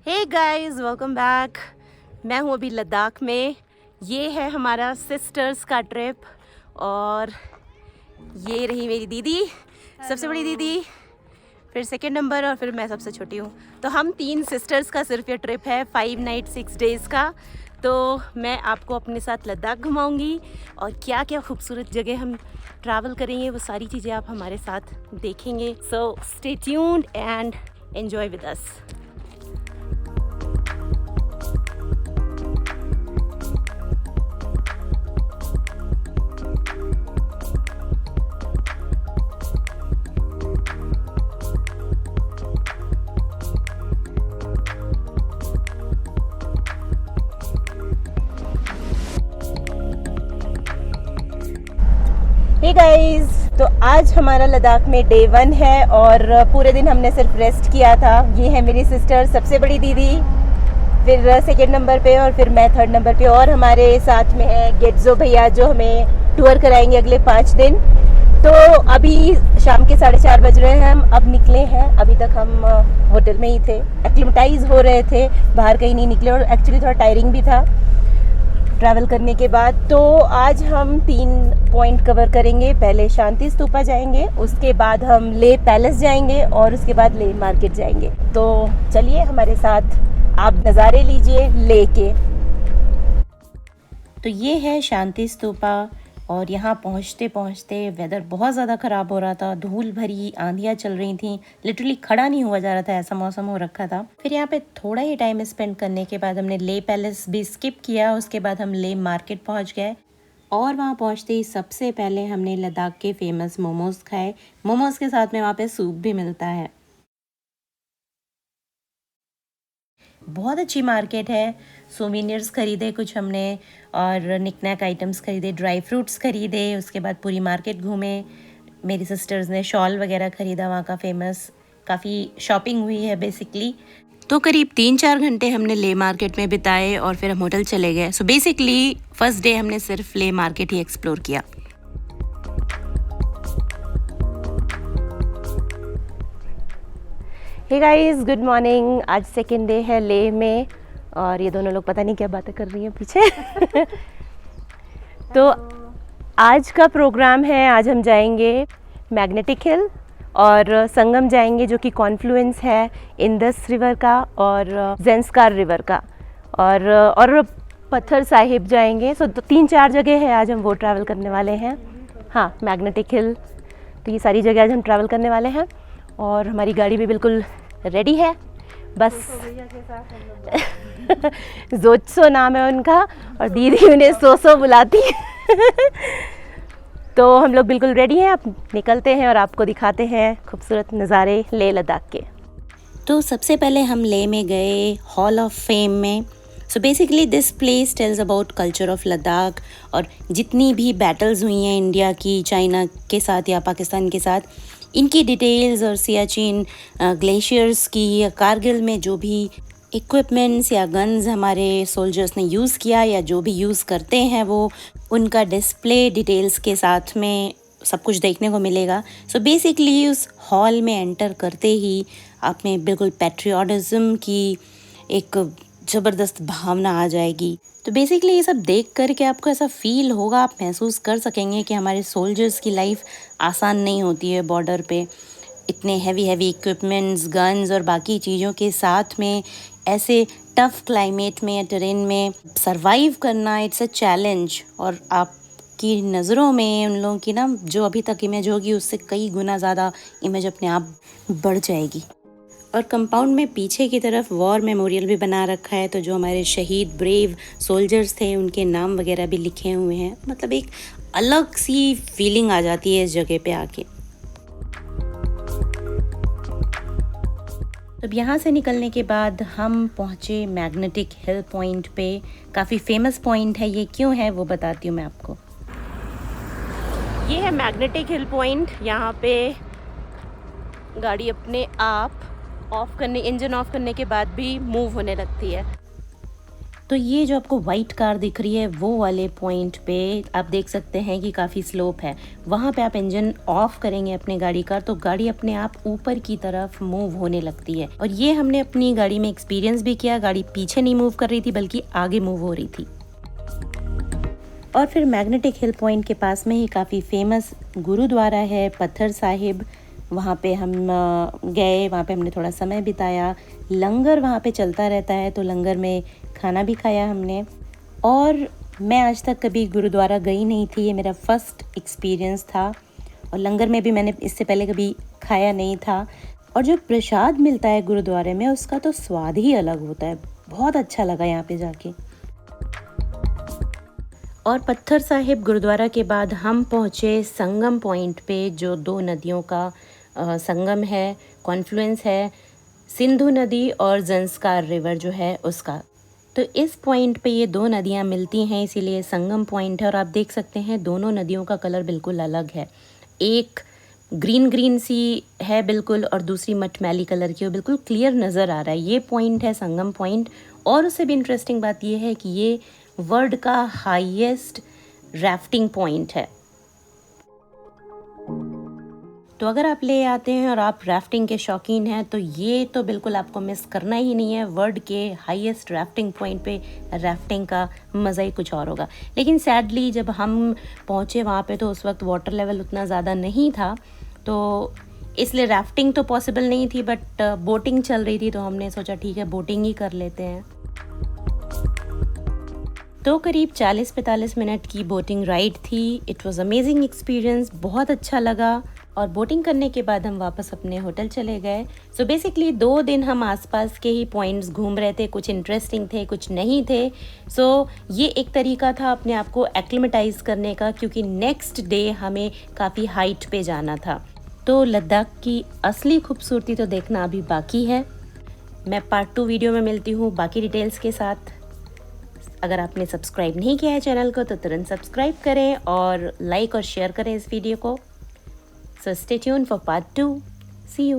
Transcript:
Hey guys, welcome back. मैं हूँ अभी लद्दाख में। ये है हमारा सिस्टर्स का ट्रिप और ये रही मेरी दीदी, सबसे बड़ी दीदी, फिर सेकंड नंबर और फिर मैं सबसे छोटी हूँ। तो हम 3 सिस्टर्स का सिर्फ ये ट्रिप है 5 नाइट 6 डेज़ का। तो मैं आपको अपने साथ लद्दाख घुमाऊंगी और क्या क्या खूबसूरत जगह हम ट्रैवल करेंगे वो सारी चीज़ें आप हमारे साथ देखेंगे। So stay tuned and enjoy with us. Hey guys, तो आज हमारा लद्दाख में डे 1 है और पूरे दिन हमने सिर्फ रेस्ट किया था। ये है मेरी सिस्टर, सबसे बड़ी दीदी, फिर सेकंड नंबर पे और फिर मैं थर्ड नंबर पे, और हमारे साथ में है गेट्सो भैया जो हमें टूर कराएंगे अगले 5 दिन। तो अभी शाम के 4:30 बज रहे हैं, हम अब निकले हैं। अभी तक हम होटल में ही थे, एक्लिमेटाइज हो रहे थे, बाहर कहीं नहीं निकले और एक्चुअली थोड़ा टायरिंग भी था ट्रैवल करने के बाद। तो आज हम 3 पॉइंट कवर करेंगे। पहले शांति स्तूपा जाएंगे, उसके बाद हम ले पैलेस जाएंगे और उसके बाद ले मार्केट जाएंगे। तो चलिए हमारे साथ आप नज़ारे लीजिए ले के। तो ये है शांति स्तूपा और यहाँ पहुँचते पहुँचते वेदर बहुत ज़्यादा ख़राब हो रहा था, धूल भरी आंधियाँ चल रही थी, लिटरली खड़ा नहीं हुआ जा रहा था, ऐसा मौसम हो रखा था। फिर यहाँ पे थोड़ा ही टाइम स्पेंड करने के बाद हमने ले पैलेस भी स्किप किया। उसके बाद हम ले मार्केट पहुँच गए और वहाँ पहुँचते ही सबसे पहले हमने लद्दाख के फेमस मोमोज़ खाए। मोमोज़ के साथ में वहाँ पे सूप भी मिलता है। बहुत अच्छी मार्केट है। सोवेनियर्स खरीदे कुछ हमने और निकनैक आइटम्स खरीदे, ड्राई फ्रूट्स खरीदे। उसके बाद पूरी मार्केट घूमे। मेरी सिस्टर्स ने शॉल वगैरह ख़रीदा वहाँ का फेमस, काफ़ी शॉपिंग हुई है बेसिकली। तो करीब 3-4 घंटे हमने ले मार्केट में बिताए और फिर हम होटल चले गए। सो बेसिकली फर्स्ट डे हमने सिर्फ ले मार्केट ही एक्सप्लोर किया। Hey guys, good morning. आज सेकेंड डे है ले में और ये दोनों लोग पता नहीं क्या बातें कर रही हैं पीछे। तो आज का प्रोग्राम है, आज हम जाएंगे मैग्नेटिक हिल और संगम जाएंगे जो कि कॉन्फ्लुएंस है इंदस रिवर का और ज़ेंस्कार रिवर का, और पत्थर साहिब जाएंगे। सो 3-4 जगह है आज हम वो ट्रैवल करने वाले हैं। हाँ, मैग्नेटिक हिल, तो ये सारी जगह आज हम ट्रैवल करने वाले हैं और हमारी गाड़ी भी बिल्कुल रेडी है। बस जोत्सो नाम है उनका और दीदी उन्हें सोसो बुलाती है। तो हम लोग बिल्कुल रेडी हैं, अब निकलते हैं और आपको दिखाते हैं खूबसूरत नज़ारे ले लद्दाख के। तो सबसे पहले हम ले में गए हॉल ऑफ फेम में। So basically this place tells about culture of Ladakh और जितनी भी बैटल्स हुई हैं इंडिया की चाइना के साथ या पाकिस्तान के साथ, इनकी डिटेल्स और सियाचिन ग्लेशियर्स की या कारगिल में जो भी इक्विपमेंट्स या गन्स हमारे सोल्जर्स ने यूज़ किया या जो भी यूज़ करते हैं वो उनका डिस्प्ले डिटेल्स के साथ में सब कुछ देखने को मिलेगा। सो बेसिकली उस हॉल में एंटर करते ही आप में बिल्कुल पैट्रियोटिज्म की एक ज़बरदस्त भावना आ जाएगी। तो बेसिकली ये सब देख कर के आपको ऐसा फील होगा, आप महसूस कर सकेंगे कि हमारे सोल्जर्स की लाइफ आसान नहीं होती है बॉर्डर पे। इतने हैवी इक्विपमेंट्स, गन्स और बाकी चीज़ों के साथ में ऐसे टफ़ क्लाइमेट में या टेरेन में सरवाइव करना, इट्स अ चैलेंज। और आपकी नज़रों में उन लोगों की ना जो अभी तक इमेज होगी उससे कई गुना ज़्यादा इमेज अपने आप बढ़ जाएगी। और कंपाउंड में पीछे की तरफ वॉर मेमोरियल भी बना रखा है, तो जो हमारे शहीद ब्रेव सोल्जर्स थे उनके नाम वगैरह भी लिखे हुए हैं। मतलब एक अलग सी फीलिंग आ जाती है इस जगह पे आके। अब यहाँ से निकलने के बाद हम पहुँचे मैग्नेटिक हिल पॉइंट पे। काफ़ी फेमस पॉइंट है, ये क्यों है वो बताती हूँ मैं आपको। ये है मैग्नेटिक हिल पॉइंट। यहाँ पे गाड़ी अपने आप इंजन ऑफ करने के बाद भी मूव होने लगती है। तो ये जो आपको वाइट कार दिख रही है वो वाले पॉइंट पे आप देख सकते हैं कि काफ़ी स्लोप है। वहाँ पे आप इंजन ऑफ करेंगे अपने गाड़ी का तो गाड़ी अपने आप ऊपर की तरफ मूव होने लगती है। और ये हमने अपनी गाड़ी में एक्सपीरियंस भी किया। गाड़ी पीछे नहीं मूव कर रही थी बल्कि आगे मूव हो रही थी। और फिर मैग्नेटिक हिल पॉइंट के पास में ही काफ़ी फेमस गुरुद्वारा है पत्थर साहिब। वहाँ पे हम गए, वहाँ पे हमने थोड़ा समय बिताया। लंगर वहाँ पे चलता रहता है तो लंगर में खाना भी खाया हमने। और मैं आज तक कभी गुरुद्वारा गई नहीं थी, ये मेरा फर्स्ट एक्सपीरियंस था। और लंगर में भी मैंने इससे पहले कभी खाया नहीं था। और जो प्रसाद मिलता है गुरुद्वारे में उसका तो स्वाद ही अलग होता है। बहुत अच्छा लगा यहाँ पे जाके। और पत्थर साहिब गुरुद्वारा के बाद हम पहुँचे संगम पॉइंट पे, जो दो नदियों का संगम है, कॉन्फ्लुएंस है, सिंधु नदी और ज़ंस्कार रिवर जो है उसका। तो इस पॉइंट पे ये दो नदियाँ मिलती हैं, इसीलिए संगम पॉइंट है। और आप देख सकते हैं दोनों नदियों का कलर बिल्कुल अलग है। एक ग्रीन ग्रीन सी है बिल्कुल और दूसरी मटमैली कलर की, और बिल्कुल क्लियर नज़र आ रहा है। ये पॉइंट है संगम पॉइंट। और उससे भी इंटरेस्टिंग बात ये है कि ये वर्ल्ड का हाईएस्ट राफ्टिंग पॉइंट है। तो अगर आप ले आते हैं और आप राफ्टिंग के शौकीन हैं तो ये तो बिल्कुल आपको मिस करना ही नहीं है। वर्ल्ड के हाईएस्ट राफ्टिंग पॉइंट पे राफ्टिंग का मज़ा ही कुछ और होगा। लेकिन सैडली जब हम पहुँचे वहाँ पे तो उस वक्त वाटर लेवल उतना ज़्यादा नहीं था, तो इसलिए राफ्टिंग तो पॉसिबल नहीं थी, बट बोटिंग चल रही थी तो हमने सोचा ठीक है बोटिंग ही कर लेते हैं। तो करीब 40-45 मिनट की बोटिंग राइड थी। इट वॉज़ अमेजिंग एक्सपीरियंस, बहुत अच्छा लगा। और बोटिंग करने के बाद हम वापस अपने होटल चले गए। सो बेसिकली 2 दिन हम आसपास के ही पॉइंट्स घूम रहे थे। कुछ इंटरेस्टिंग थे, कुछ नहीं थे। सो ये एक तरीका था अपने आप को एक्लिमेटाइज करने का, क्योंकि नेक्स्ट डे हमें काफ़ी हाइट पे जाना था। तो लद्दाख की असली खूबसूरती तो देखना अभी बाकी है। मैं पार्ट 2 वीडियो में मिलती हूँ बाकी डिटेल्स के साथ। अगर आपने सब्सक्राइब नहीं किया है चैनल को तो तुरंत सब्सक्राइब करें और लाइक और शेयर करें इस वीडियो को। So stay tuned for part 2. See you.